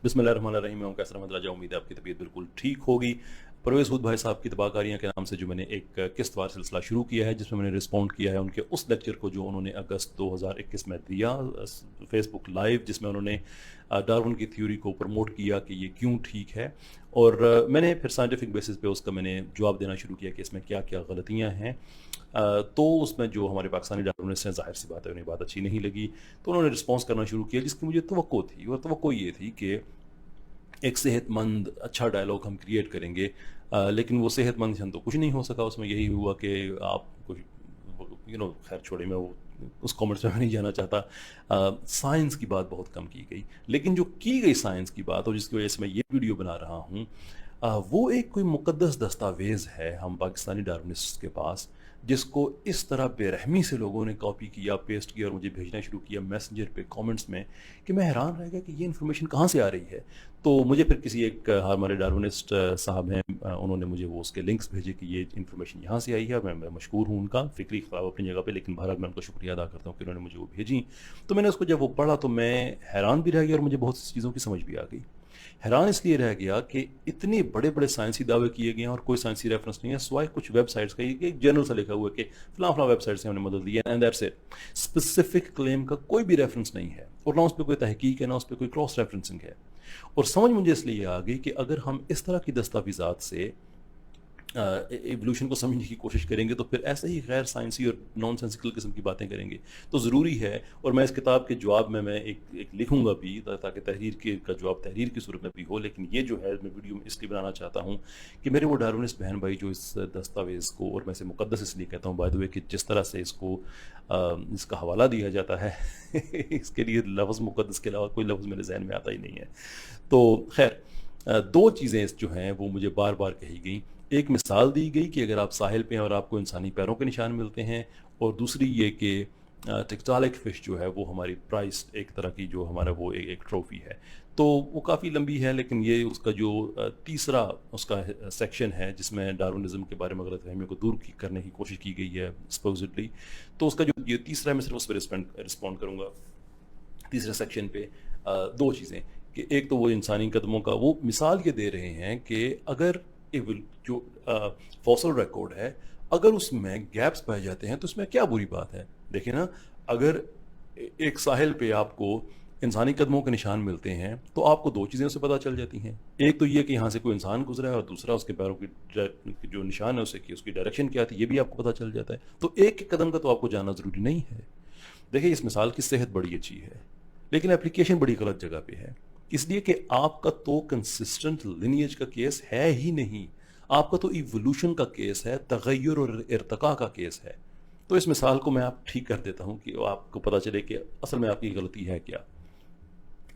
بسم اللہ الرحمن الرحیم. میں ہوں قیصر احمد راجہ. امید ہے آپ کی طبیعت بالکل ٹھیک ہوگی. پرویز ہودبھائی صاحب کی تباہ کاریاں کے نام سے جو میں نے ایک قسط وار سلسلہ شروع کیا ہے، جس میں میں نے رسپونڈ کیا ہے ان کے اس لیکچر کو جو انہوں نے اگست 2021 میں دیا فیس بک لائیو، جس میں انہوں نے ڈارون کی تھیوری کو پروموٹ کیا کہ یہ کیوں ٹھیک ہے. اور میں نے پھر سائنٹیفک بیسس پہ اس کا میں نے جواب دینا شروع کیا کہ اس میں کیا کیا غلطیاں ہیں. تو اس میں جو ہمارے پاکستانی ڈارونسٹس ہیں، ظاہر سی بات ہے انہیں بات اچھی نہیں لگی، تو انہوں نے رسپانس کرنا شروع کیا جس کی مجھے توقع تھی. اور توقع یہ تھی کہ ایک صحت مند اچھا ڈائلاگ ہم کریٹ کریں گے، لیکن وہ صحت مند تو کچھ نہیں ہو سکا. اس میں یہی ہوا کہ آپ کچھ خیر چھوڑے، میں وہ اس کامنٹس میں نہیں جانا چاہتا. سائنس کی بات بہت کم کی گئی، لیکن جو کی گئی سائنس کی بات اور جس کی وجہ سے میں یہ ویڈیو بنا رہا ہوں، وہ ایک کوئی مقدس دستاویز ہے ہم پاکستانی ڈارونسٹس کے پاس، جس کو اس طرح بے رحمی سے لوگوں نے کاپی کیا، پیسٹ کیا اور مجھے بھیجنا شروع کیا میسنجر پہ کامنٹس میں، کہ میں حیران رہ گیا کہ یہ انفارمیشن کہاں سے آ رہی ہے. تو مجھے پھر کسی ایک ہمارے ڈارونسٹ صاحب ہیں، انہوں نے مجھے وہ اس کے لنکس بھیجے کہ یہ انفارمیشن یہاں سے آئی ہے. میں مشکور ہوں ان کا، فکری اختلاف اپنی جگہ پہ، لیکن بہرحال میں ان کا شکریہ ادا کرتا ہوں کہ انہوں نے مجھے وہ بھیجی. تو میں نے اس کو جب وہ پڑھا تو میں حیران بھی رہ گیا اور مجھے بہت سی چیزوں کی سمجھ بھی آ گئی. حیران اس لیے رہ گیا کہ اتنے بڑے بڑے سائنسی دعوے کیے گئے ہیں اور کوئی سائنسی ریفرنس نہیں ہے سوائے کچھ ویب سائٹس کا. یہ جنرل سے لکھا ہوا ہے کہ فلاں فلاں ویب سائٹ سے ہم نے مدد لی ہے، اینڈ دیٹس اٹ. اسپیسیفک کلیم کا کوئی بھی ریفرنس نہیں ہے، اور نہ اس پہ کوئی تحقیق ہے، نہ اس پہ کوئی کراس ریفرنسنگ ہے. اور سمجھ مجھے اس لیے آ گئی کہ اگر ہم اس طرح کی دستاویزات سے ایولیوشن کو سمجھنے کی کوشش کریں گے تو پھر ایسے ہی غیر سائنسی اور نان سینسیکل قسم کی باتیں کریں گے. تو ضروری ہے، اور میں اس کتاب کے جواب میں ایک لکھوں گا بھی، تاکہ تحریر کا جواب تحریر کی صورت میں بھی ہو. لیکن یہ جو ہے میں ویڈیو میں اس لیے بنانا چاہتا ہوں کہ میرے وہ ڈارونسٹ بہن بھائی جو اس دستاویز کو، اور میں اسے مقدس اس لیے کہتا ہوں بائی دی وے کہ جس طرح سے اس کا حوالہ دیا جاتا ہے اس کے لیے لفظ مقدس کے علاوہ کوئی لفظ میرے ذہن میں آتا ہی نہیں ہے. تو خیر، دو چیزیں جو ہیں وہ مجھے بار بار کہی گئیں. ایک مثال دی گئی کہ اگر آپ ساحل پہ ہیں اور آپ کو انسانی پیروں کے نشان ملتے ہیں، اور دوسری یہ کہ ٹکٹالک فش جو ہے وہ ہماری پرائز ایک طرح کی جو ہمارا وہ ایک ٹرافی ہے. تو وہ کافی لمبی ہے، لیکن یہ اس کا جو تیسرا اس کا سیکشن ہے جس میں ڈارونزم کے بارے میں غلط فہمیوں کو دور کرنے کی کوشش کی گئی ہے سپوزڈلی. تو اس کا جو یہ تیسرا ہے، میں صرف اس پہ رسپونڈ کروں گا. تیسرے سیکشن پہ دو چیزیں، کہ ایک تو وہ انسانی قدموں کا وہ مثال یہ دے رہے ہیں کہ اگر جو فوسل ریکارڈ ہے اگر اس میں گیپس پائے جاتے ہیں تو اس میں کیا بری بات ہے. دیکھیں نا، اگر ایک ساحل پہ آپ کو انسانی قدموں کے نشان ملتے ہیں تو آپ کو دو چیزیں اسے پتہ چل جاتی ہیں. ایک تو یہ کہ یہاں سے کوئی انسان گزرا ہے، اور دوسرا اس کے پیروں کی جو نشان ہے اسے کہ اس کی ڈائریکشن کیا تھی یہ بھی آپ کو پتہ چل جاتا ہے. تو ایک قدم کا تو آپ کو جاننا ضروری نہیں ہے. دیکھیں، اس مثال کی صحت بڑی اچھی ہے، لیکن اپلیکیشن بڑی غلط جگہ پہ ہے، اس لیے کہ آپ کا تو کنسسٹنٹ لینیج کا کیس ہے ہی نہیں. آپ کا تو ایوولوشن کا کیس ہے، تغیر اور ارتقاء کا کیس ہے. تو اس مثال کو میں آپ ٹھیک کر دیتا ہوں کہ آپ کو پتہ چلے کہ اصل میں آپ کی غلطی ہے کیا.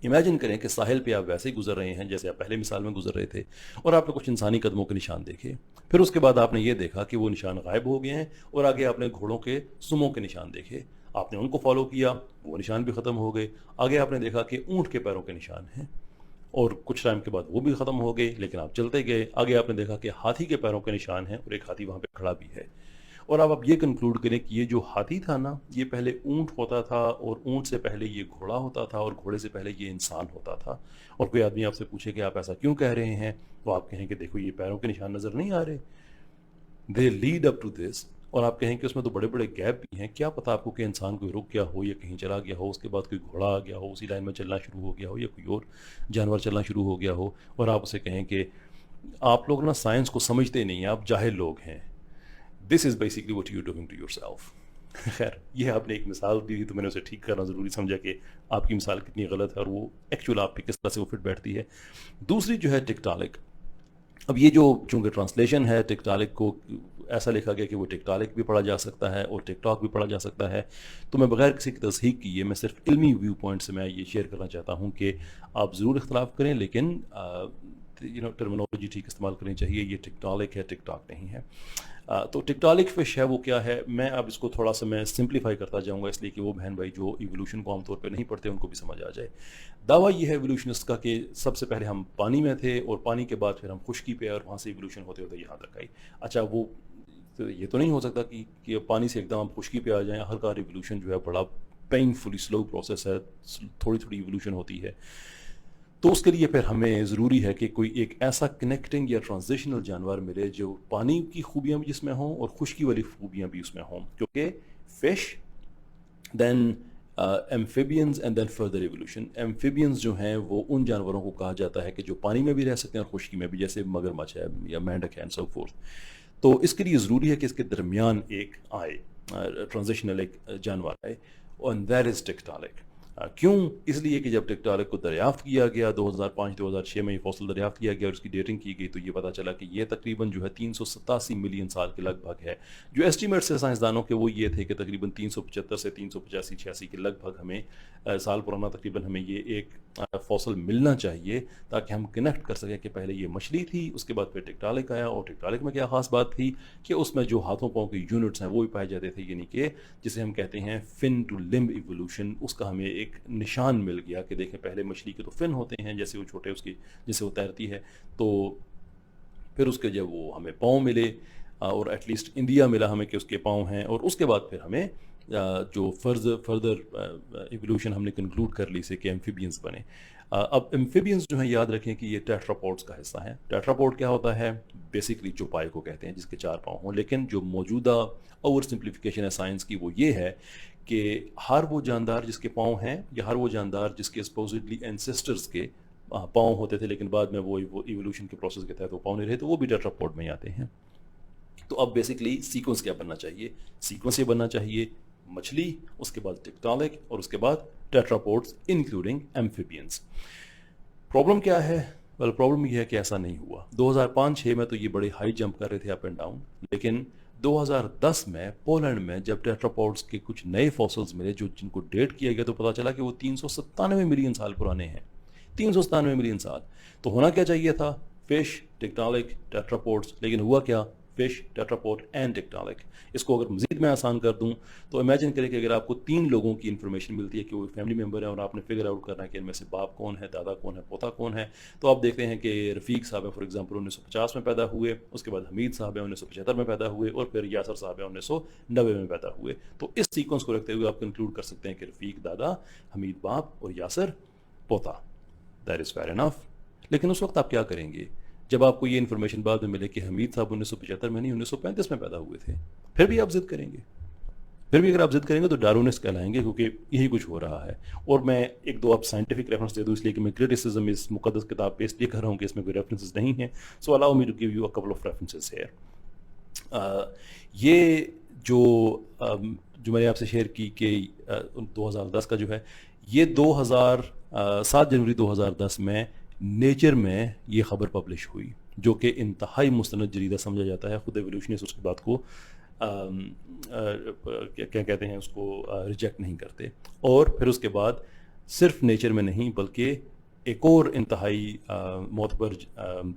امیجن کریں کہ ساحل پہ آپ ویسے ہی گزر رہے ہیں جیسے آپ پہلے مثال میں گزر رہے تھے، اور آپ نے کچھ انسانی قدموں کے نشان دیکھے. پھر اس کے بعد آپ نے یہ دیکھا کہ وہ نشان غائب ہو گئے ہیں، اور آگے آپ نے گھوڑوں کے سموں کے نشان دیکھے. آپ نے ان کو فالو کیا، وہ نشان بھی ختم ہو گئے. آگے آپ نے دیکھا کہ اونٹ کے پیروں کے نشان ہیں، اور کچھ ٹائم کے بعد وہ بھی ختم ہو گئے، لیکن آپ چلتے گئے. آگے آپ نے دیکھا کہ ہاتھی کے پیروں کے نشان ہیں، اور ایک ہاتھی وہاں پہ کھڑا بھی ہے. اور اب آپ یہ کنکلوڈ کریں کہ یہ جو ہاتھی تھا نا، یہ پہلے اونٹ ہوتا تھا، اور اونٹ سے پہلے یہ گھوڑا ہوتا تھا، اور گھوڑے سے پہلے یہ انسان ہوتا تھا. اور کوئی آدمی آپ سے پوچھے کہ آپ ایسا کیوں کہہ رہے ہیں، تو آپ کہیں کہ دیکھو یہ پیروں کے نشان نظر نہیں آ رہے، they lead up to this. اور آپ کہیں کہ اس میں تو بڑے بڑے گیپ بھی ہیں. کیا پتہ آپ کو کہ انسان کوئی رک گیا ہو یا کہیں چلا گیا ہو، اس کے بعد کوئی گھوڑا آ گیا ہو، اسی لائن میں چلنا شروع ہو گیا ہو، یا کوئی اور جانور چلنا شروع ہو گیا ہو، اور آپ اسے کہیں کہ آپ لوگ نا سائنس کو سمجھتے نہیں ہیں، آپ جاہل لوگ ہیں. This is basically what you doing to yourself. خیر، یہ آپ نے ایک مثال دی تو میں نے اسے ٹھیک کرنا ضروری سمجھا کہ آپ کی مثال کتنی غلط ہے اور وہ ایکچوئل آپ پہ کس طرح سے وہ فٹ بیٹھتی ہے. دوسری جو ہے ٹکٹالک. اب یہ جو چونکہ ٹرانسلیشن ہے ٹکٹالک کو ایسا لکھا گیا کہ وہ ٹکٹالک بھی پڑھا جا سکتا ہے اور ٹک ٹاک بھی پڑھا جا سکتا ہے. تو میں بغیر کسی کی تصحیح کیے میں صرف علمی ویو پوائنٹ سے میں یہ شیئر کرنا چاہتا ہوں کہ آپ ضرور اختلاف کریں، لیکن ٹرمینالوجی ٹھیک استعمال کرنی چاہیے. یہ ٹکٹالک ہے، ٹک ٹاک نہیں ہے. تو ٹکٹالک فش ہے وہ کیا ہے، میں اب اس کو تھوڑا سا میں سمپلیفائی کرتا جاؤں گا، اس لیے کہ وہ بہن بھائی جو ایوولوشن کو عام طور پہ نہیں پڑھتے ان کو بھی سمجھ آ جائے. دعویٰ یہ ہے ایوولوشنسٹ کا کہ سب سے پہلے ہم پانی میں تھے، اور پانی کے بعد پھر ہم خشکی پہ، اور وہاں سے ایوولوشن ہوتے ہوتے یہاں تک آئی. اچھا، وہ یہ تو نہیں ہو سکتا کہ پانی سے ایک دم ہم خشکی پہ آ جائیں. ہر کار ایوولوشن جو ہے بڑا پینفلی سلو پروسیس ہے، تھوڑی تھوڑی ایوولوشن ہوتی ہے. تو اس کے لیے پھر ہمیں ضروری ہے کہ کوئی ایک ایسا کنیکٹنگ یا ٹرانزیشنل جانور ملے جو پانی کی خوبیاں بھی جس میں ہوں اور خشکی والی خوبیاں بھی اس میں ہوں، کیونکہ fish then amphibians and then further evolution. Amphibians جو ہیں وہ ان جانوروں کو کہا جاتا ہے کہ جو پانی میں بھی رہ سکتے ہیں اور خشکی میں بھی، جیسے مگرمچھ ہے یا مینڈک ہے اینڈ سو فورتھ. تو اس کے لیے ضروری ہے کہ اس کے درمیان ایک آئے ٹرانزیشنل ایک جانور آئے، اینڈ دیٹ از ٹکٹالک. کیوں؟ اس لیے کہ جب ٹکٹالک کو دریافت کیا گیا 2005-2006 میں یہ فوسل دریافت کیا گیا اور اس کی ڈیٹنگ کی گئی، تو یہ پتہ چلا کہ یہ تقریباً جو ہے 387 ملین سال کے لگ بھگ ہے. جو ایسٹیمیٹس ہے سائنسدانوں کے وہ یہ تھے کہ تقریباً 375 سے 385-86 کے لگ بھگ ہمیں سال پرانا تقریباً ہمیں یہ ایک فوسل ملنا چاہیے تاکہ ہم کنیکٹ کر سکیں کہ پہلے یہ مچھلی تھی، اس کے بعد پھر ٹکٹالک آیا. اور ٹکٹالک میں کیا خاص بات تھی کہ اس میں جو ہاتھوں پاؤں کے یونٹس ہیں وہ بھی پائے جاتے تھے، یعنی کہ جسے ہم کہتے ہیں فن ٹو لمب ایوولوشن. اس کا ہمیں ایک نشان مل گیا کہ دیکھیں پہلے مچھلی کے تو فن ہوتے ہیں جیسے وہ چھوٹے اس کی جیسے وہ تیرتی ہے، تو پھر اس کے جب وہ ہمیں پاؤں ملے اور ایٹ لیسٹ انڈیا ملا ہمیں کہ اس کے پاؤں ہیں، اور اس کے بعد پھر ہمیں جو فردر ایولیوشن ہم نے کنکلوڈ کر لی سے کہ ایمفیبینز بنے. اب ایمفیبینز جو ہیں یاد رکھیں کہ یہ ٹیٹراپوڈس کا حصہ ہیں. ٹیٹراپوڈ کیا ہوتا ہے؟ بیسکلی چوپائے کو کہتے ہیں جس کے 4 پاؤں ہوں. لیکن جو موجودہ اوور سمپلیفیکیشن ہے سائنس کی وہ یہ ہے کہ ہر وہ جاندار جس کے پاؤں ہیں یا ہر وہ جاندار جس کے سپوزڈلی اینسسٹرز کے پاؤں ہوتے تھے لیکن بعد میں وہ ایولیوشن کے پروسیس کے تحت وہ پاؤں نہیں رہے، تو وہ بھی ٹیٹراپوڈ میں ہی آتے ہیں. تو اب بیسکلی سیکوینس کیا بننا چاہیے؟ سیکوینس یہ بننا چاہیے مچھلی، اس کے بعد ٹکٹالک، اور اس کے بعد ٹیٹراپوڈس انکلوڈنگ ایمفیبینز. پرابلم کیا ہے؟ پرابلم یہ ہے کہ ایسا نہیں ہوا. 2005-6 میں تو یہ بڑے ہائی جمپ کر رہے تھے اپ اینڈ ڈاؤن، لیکن 2010 میں پولینڈ میں جب ٹیٹراپوڈس کے کچھ نئے فوسلز ملے جن کو ڈیٹ کیا گیا تو پتہ چلا کہ وہ 397 ملین سال پرانے ہیں. 397 ملین سال. تو ہونا کیا چاہیے تھا؟ فش، ٹکٹالک، ٹیٹراپوڈس. لیکن ہوا کیا؟ Fish, ٹیٹراپوڈ and ٹکٹالک. اس کو اگر مزید میں آسان کر دوں تو امیجن کریں کہ اگر آپ کو 3 لوگوں کی انفارمیشن ملتی ہے کہ وہ فیملی ممبر ہیں اور آپ نے فگر آؤٹ کرنا ہے کہ ان میں سے باپ کون ہے، دادا کون ہے، پوتا کون ہے، تو آپ دیکھتے ہیں کہ رفیق صاحب ہیں فار ایگزامپل 1950 میں پیدا ہوئے، اس کے بعد حمید صاحب ہیں 1975 میں پیدا ہوئے، اور پھر یاسر صاحب ہیں 1990 میں پیدا ہوئے. تو اس سیکوینس کو رکھتے ہوئے آپ کنکلوڈ کر سکتے ہیں کہ رفیق دادا، حمید باپ اور یاسر پوتا. That is fair enough. لیکن اس وقت آپ کیا کریں گے جب آپ کو یہ انفارمیشن بعد میں ملے کہ حمید صاحب 1975 میں نہیں 1935 میں پیدا ہوئے تھے؟ پھر بھی آپ ضد کریں گے. پھر بھی اگر آپ ضد کریں گے تو ڈارونسٹ کہلائیں گے، کیونکہ یہی کچھ ہو رہا ہے. اور میں ایک دو آپ سائنٹیفک ریفرنس دے دوں اس لیے کہ میں کریٹیسزم اس مقدس کتاب پہ اس لیے کر رہا ہوں کہ اس میں کوئی ریفرنسز نہیں ہیں. So allow me to give you a couple of references here. یہ جو میں نے آپ سے شیئر کی کہ 2010 کا جو ہے، یہ 7 جنوری 2010 میں نیچر میں یہ خبر پبلش ہوئی، جو کہ انتہائی مستند جریدہ سمجھا جاتا ہے. خود ایولیوشنسٹ اس کی بات کو کیا کہتے ہیں، اس کو ریجیکٹ نہیں کرتے. اور پھر اس کے بعد صرف نیچر میں نہیں بلکہ ایک اور انتہائی معتبر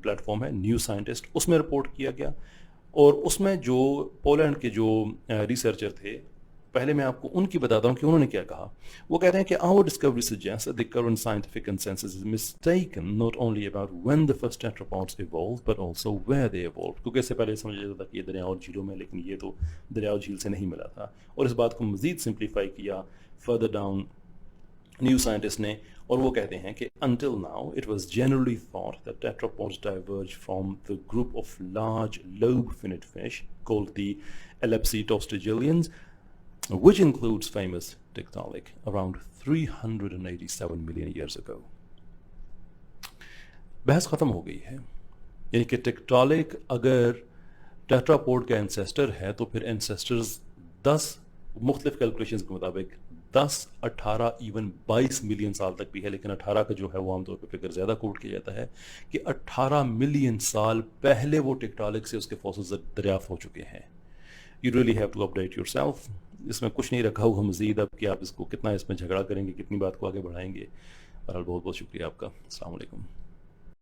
پلیٹ فارم ہے نیو سائنٹسٹ، اس میں رپورٹ کیا گیا. اور اس میں جو پولینڈ کے جو ریسرچر تھے، پہلے میں آپ کو ان کی بتاتا ہوں کہ انہوں نے کیا کہا. وہ کہتے ہیں کہ our discovery suggests that the current scientific consensus is mistaken not only about when the first tetrapods evolved but also where they evolved. کیونکہ اس سے پہلے سمجھا جاتا تھا کہ یہ دریا اور جھیلوں میں، لیکن یہ تو دریا اور جھیل سے نہیں ملا تھا. اور اس بات کو مزید سمپلیفائی کیا further down نیو سائنٹسٹ نے، اور وہ کہتے ہیں کہ until now it was generally thought that tetrapods diverged from the group of large lobe-finned fish called the Elepsitostogileans, which includes famous Tiktaalik around 387 million years ago. بحث ختم ہو گئی ہے. یعنی کہ ٹکٹالک اگر ٹیٹراپوڈ کا انسیسٹر ہے تو پھر انسیسٹرز 10 مختلف کیلکولیشنز کے مطابق 10، 18، ایون 22 ملین سال تک بھی ہے. لیکن 18 کا جو ہے وہ عام طور پہ فگر زیادہ کوٹ کیا جاتا ہے کہ 18 ملین سال پہلے وہ ٹکٹالک سے اس کے فوسلز دریافت ہو چکے ہیں. You really have to update yourself. اس میں کچھ نہیں رکھا ہوا مزید اب کہ آپ اس کو کتنا اس میں جھگڑا کریں گے، کتنی بات کو آگے بڑھائیں گے. بہرحال بہت بہت شکریہ آپ کا. السلام علیکم.